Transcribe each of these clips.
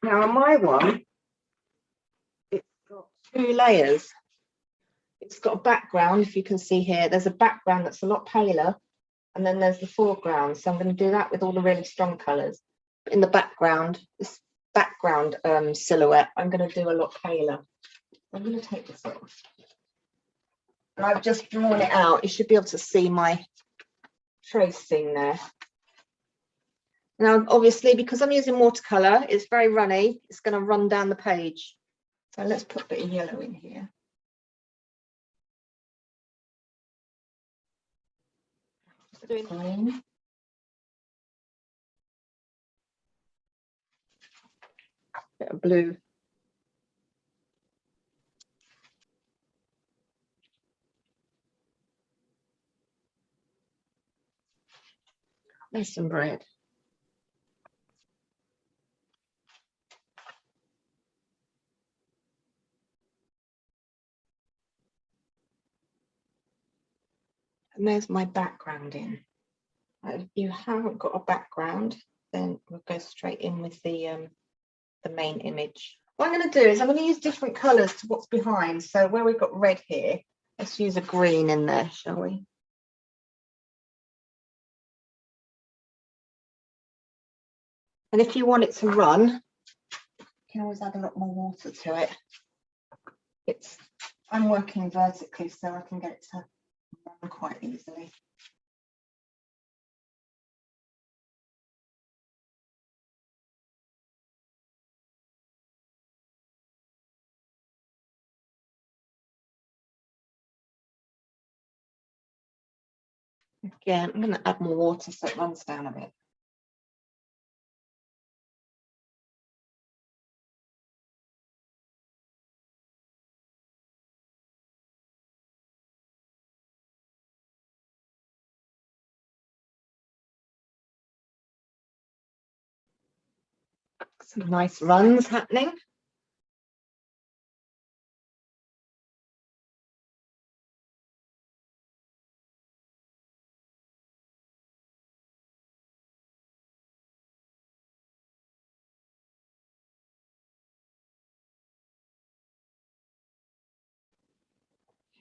Now on my one, it's got 2 layers. It's got a background, if you can see here, there's a background that's a lot paler, and then there's the foreground. So I'm going to do that with all the really strong colours. In the background, this background silhouette, I'm going to do a lot paler. I'm going to take this off. And I've just drawn it out. You should be able to see my tracing there. Now, obviously, because I'm using watercolour, it's very runny. It's going to run down the page. So let's put a bit of yellow in here. Green. Bit of blue. There's some bread. And there's my background in. If you haven't got a background, then we'll go straight in with the main image. What I'm going to do is I'm going to use different colours to what's behind. So where we've got red here, let's use a green in there, shall we? And if you want it to run, you can always add a lot more water to it. I'm working vertically, so I can get it to run quite easily. Again, I'm going to add more water so it runs down a bit. Some nice runs happening.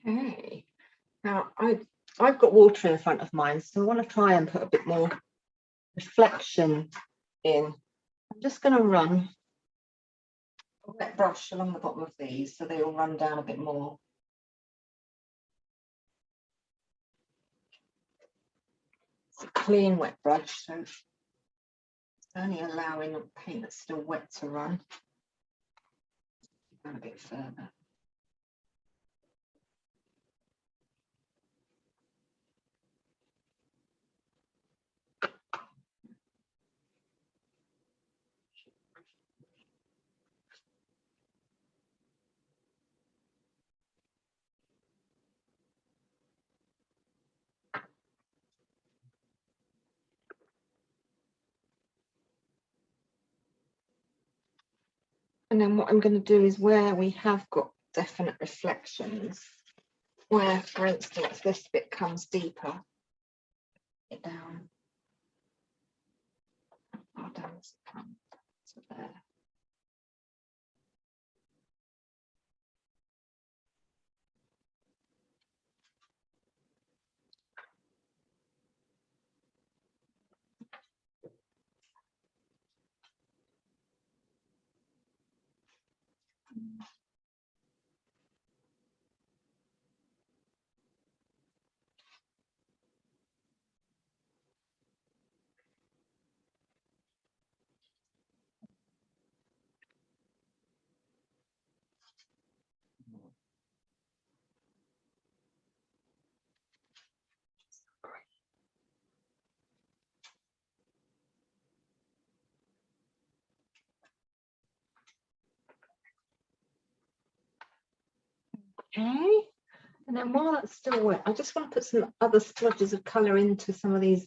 Okay, now I've got water in front of mine, so I want to try and put a bit more reflection in. I'm just going to run a wet brush along the bottom of these so they all run down a bit more. It's a clean wet brush, so it's only allowing paint that's still wet to run. Down a bit further. And then what I'm going to do is where we have got definite reflections, where, for instance, this bit comes deeper, it down. How down does it come? So there. Okay, and then while that's still wet, I just want to put some other splodges of colour into some of these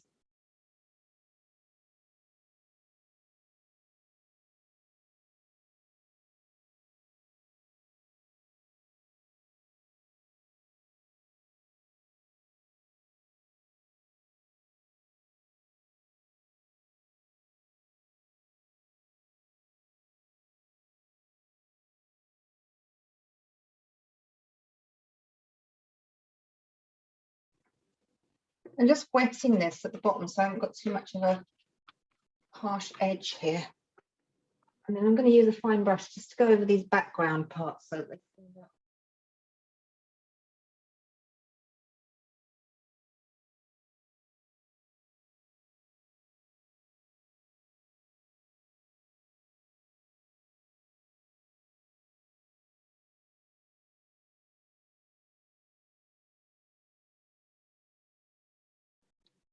And just wetting this at the bottom so I haven't got too much of a harsh edge here. And then I'm going to use a fine brush just to go over these background parts so that they stand up.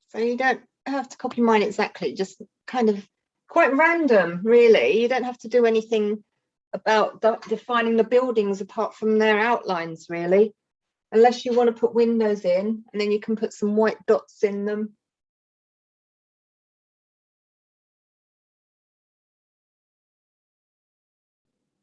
So you don't have to copy mine exactly, just kind of quite random, really. You don't have to do anything about defining the buildings apart from their outlines, really, unless you want to put windows in, and then you can put some white dots in them.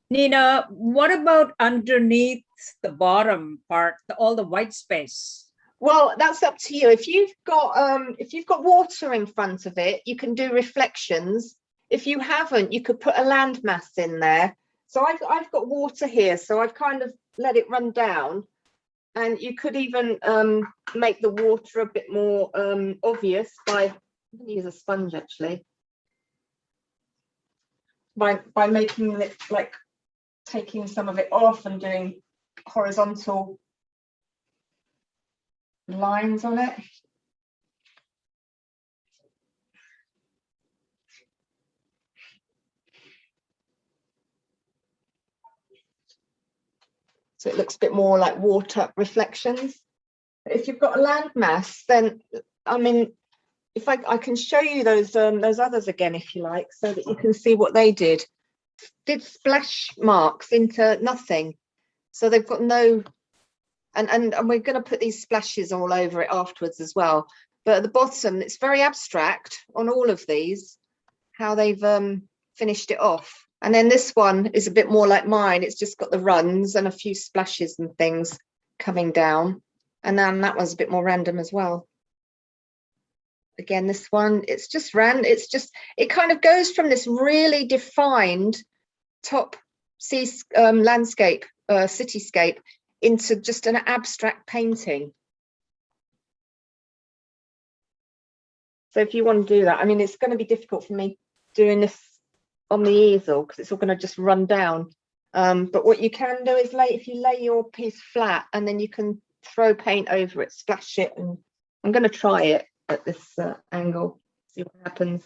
Nina, what about underneath the bottom part, all the white space? Well, that's up to you. If you've got water in front of it, you can do reflections. If you haven't, you could put a landmass in there. So I've got water here, so I've kind of let it run down, and you could even make the water a bit more obvious by, I'm going to use a sponge actually, by making it like taking some of it off and doing horizontal lines on it. So it looks a bit more like water reflections. If you've got a landmass, then I mean, if I can show you those others again, if you like, so that you can see what they did splash marks into nothing. So they've got no, and we're going to put these splashes all over it afterwards as well. But at the bottom, it's very abstract on all of these, how they've finished it off. And then this one is a bit more like mine. It's just got the runs and a few splashes and things coming down. And then that one's a bit more random as well. Again, this one, it's just random. It's just, it kind of goes from this really defined top landscape, cityscape, into just an abstract painting. So if you want to do that, I mean, it's going to be difficult for me doing this on the easel because it's all going to just run down. But what you can do is if you lay your piece flat, and then you can throw paint over it, splash it, and I'm going to try it at this angle, see what happens.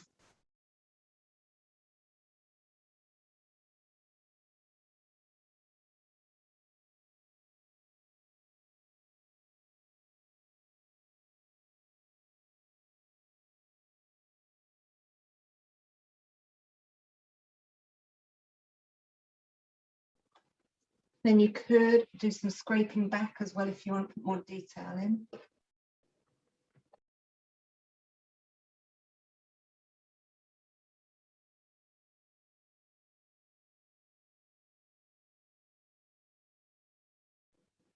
Then you could do some scraping back as well if you want to put more detail in.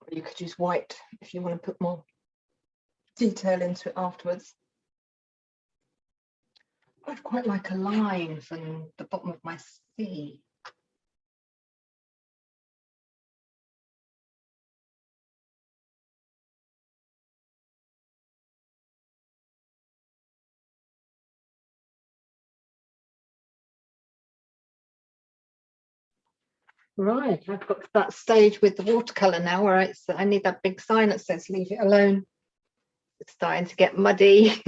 Or you could use white if you want to put more detail into it afterwards. I'd quite like a line from the bottom of my sea. Right, I've got to that stage with the watercolour now where I need that big sign that says leave it alone. It's starting to get muddy.